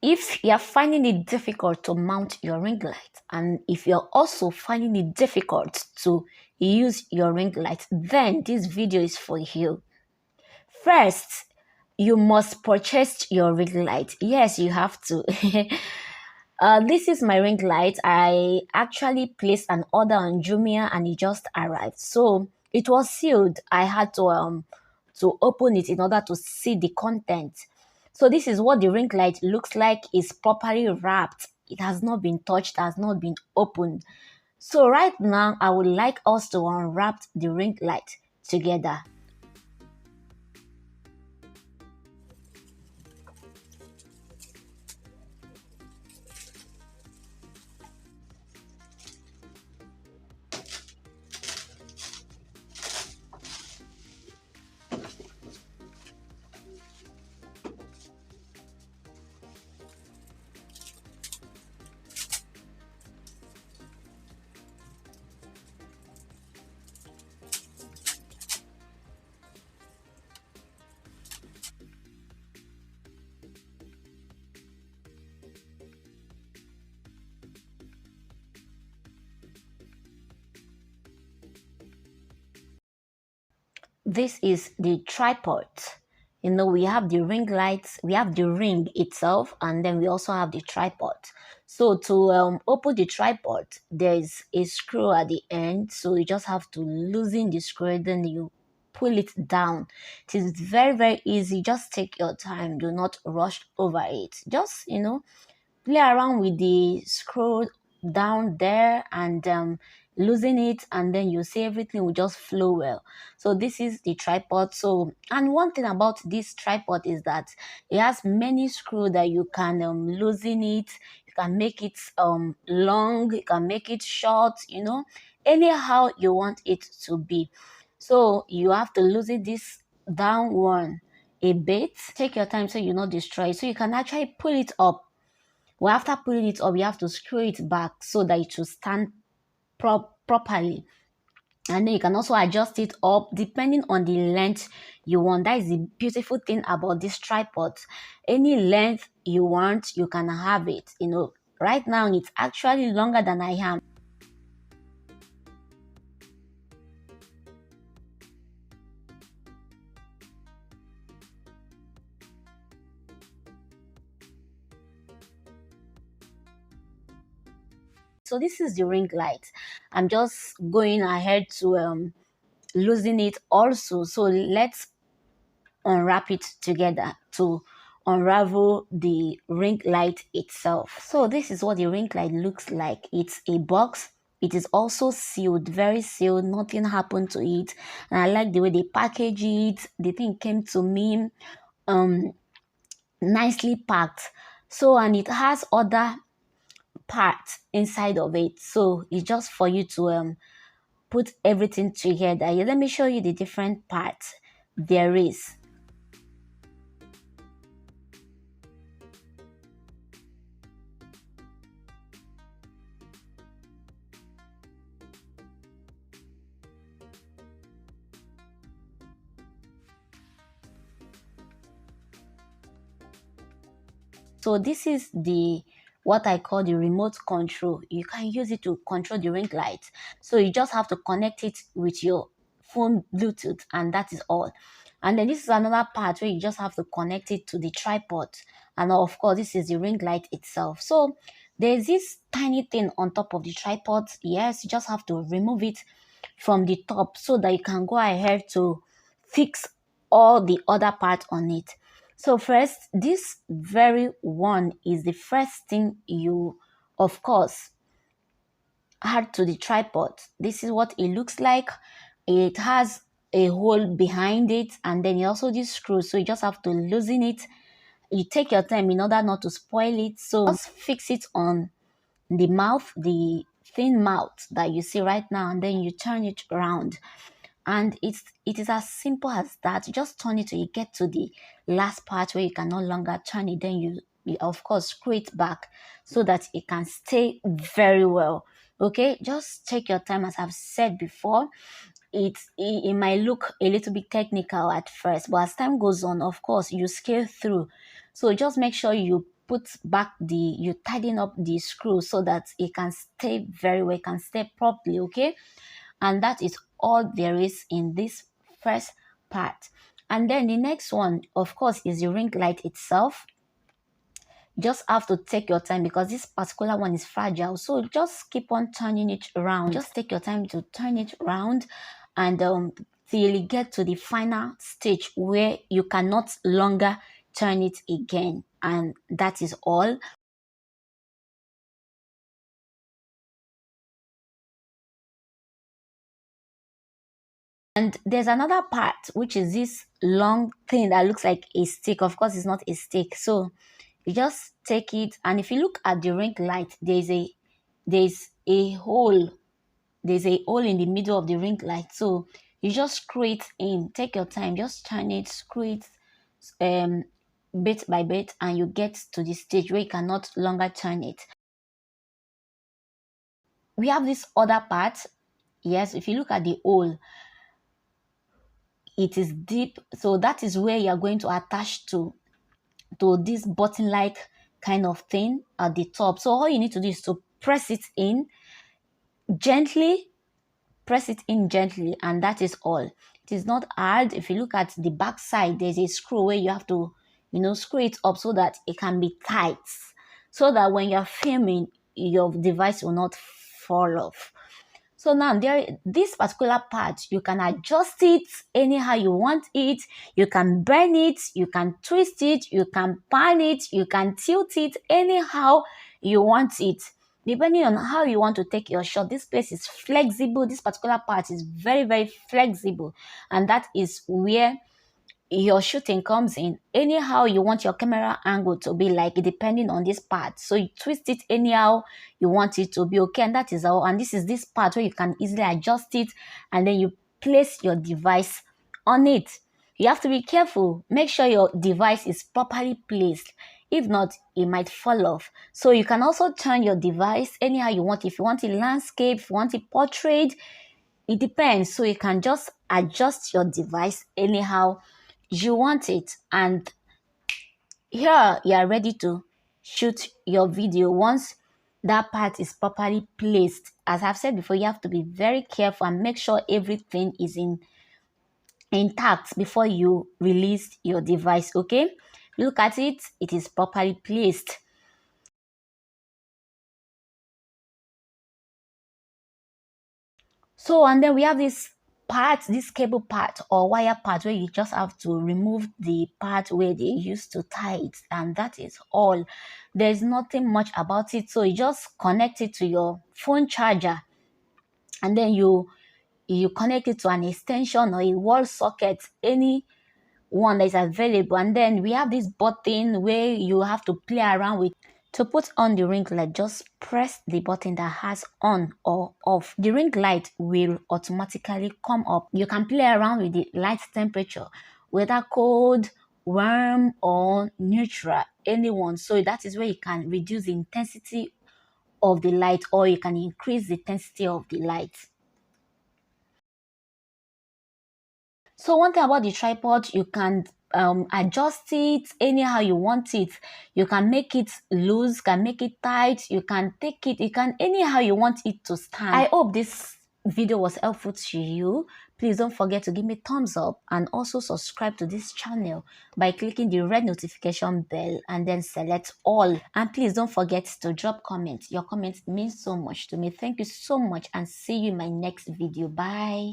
If you're finding it difficult to mount your ring light, and if you're also finding it difficult to use your ring light, then this video is for you. First, you must purchase your ring light. Yes, you have to. This is my ring light. I actually placed an order on Jumia and it just arrived. So it was sealed. I had to open it in order to see the content. So this is what the ring light looks like. It's properly wrapped. It has not been touched, has not been opened. So right now, I would like us to unwrap the ring light together. This is the tripod. We have the ring lights, we have the ring itself, and then we also have the tripod. So to open the tripod, there's a screw at the end. So you just have to loosen the screw, then you pull it down. It is very, very easy. Just take your time. Do not rush over it. Just, play around with the screw down there and loosen it, and then you see everything will just flow well. So this is the tripod. So, and one thing about this tripod is that it has many screws that you can loosen it. You can make it long, you can make it short, anyhow you want it to be. So you have to loosen this down one a bit. Take your time so you not destroy it. So you can actually pull it up. Well, after pulling it up, you have to screw it back so that it will stand properly. And then you can also adjust it up depending on the length you want. That is the beautiful thing about this tripod. Any length you want, you can have it. Right now it's actually longer than I am. So this is the ring light. I'm just going ahead to loosen it also. So let's unwrap it together to unravel the ring light itself. So this is what the ring light looks like. It's a box. It is also sealed, very sealed. Nothing happened to it. And I like the way they package it. The thing came to me nicely packed. So, and it has other parts inside of it. So it's just for you to put everything together. Yeah, let me show you the different parts there is. So this is what I call the remote control. You can use it to control the ring light. So you just have to connect it with your phone Bluetooth, and that is all. And then this is another part where you just have to connect it to the tripod. And of course, this is the ring light itself. So there's this tiny thing on top of the tripod. Yes, you just have to remove it from the top so that you can go ahead to fix all the other parts on it. So first, this very one is the first thing you, of course, add to the tripod. This is what it looks like. It has a hole behind it, and then you also this screw. So you just have to loosen it. You take your time in order not to spoil it. So just fix it on the mouth, the thin mouth that you see right now, and then you turn it around. And it is as simple as that. You just turn it till you get to the last part where you can no longer turn it. Then you of course screw it back so that it can stay very well. Okay, just take your time. As I've said before, it might look a little bit technical at first, but as time goes on, of course, you scale through. So just make sure you put back you tighten up the screw so that it can stay very well, it can stay properly, okay? And that is all there is in this first part. And then the next one, of course, is the ring light itself. Just have to take your time because this particular one is fragile, so just keep on turning it around. Just take your time to turn it around, and till you get to the final stage where you cannot longer turn it again, and that is all. And there's another part, which is this long thing that looks like a stick. Of course, it's not a stick, so you just take it, and if you look at the ring light, there's a hole. There's a hole in the middle of the ring light, so you just screw it in. Take your time, just turn it, screw it bit by bit, and you get to the stage where you cannot longer turn it. We have this other part. Yes, if you look at the hole, it is deep, so that is where you are going to attach to this button like kind of thing at the top. So all you need to do is to press it in gently, and that is all. It is not hard. If you look at the back side, there's a screw where you have to, screw it up so that it can be tight, so that when you're filming, your device will not fall off. So now this particular part, you can adjust it anyhow you want it. You can bend it, you can twist it, you can pan it, you can tilt it anyhow you want it. Depending on how you want to take your shot, this place is flexible. This particular part is very, very flexible. And that is where your shooting comes in. Anyhow you want your camera angle to be like, depending on this part, so you twist it anyhow you want it to be, okay? And that is all. And this is this part where you can easily adjust it, and then you place your device on it. You have to be careful. Make sure your device is properly placed. If not, it might fall off. So you can also turn your device anyhow you want. If you want a landscape, if you want a portrait, it depends. So you can just adjust your device anyhow you want it, and here you are ready to shoot your video once that part is properly placed. As I've said before, you have to be very careful and make sure everything is intact before you release your device, okay? Look at it, it is properly placed. So, and then we have this part, this cable part or wire part, where you just have to remove the part where they used to tie it, and that is all. There's nothing much about it. So you just connect it to your phone charger, and then you connect it to an extension or a wall socket, any one that is available. And then we have this button where you have to play around with. To put on the ring light, just press the button that has on or off. The ring light will automatically come up. You can play around with the light temperature, whether cold, warm, or neutral, anyone. So that is where you can reduce the intensity of the light, or you can increase the intensity of the light. So one thing about the tripod, you can adjust it anyhow you want it. You can make it loose, can make it tight, you can take it, you can anyhow you want it to stand. I hope this video was helpful to you. Please don't forget to give me thumbs up, and also subscribe to this channel by clicking the red notification bell and then select all. And please don't forget to drop comments. Your comments mean so much to me. Thank you so much, and see you in my next video. Bye.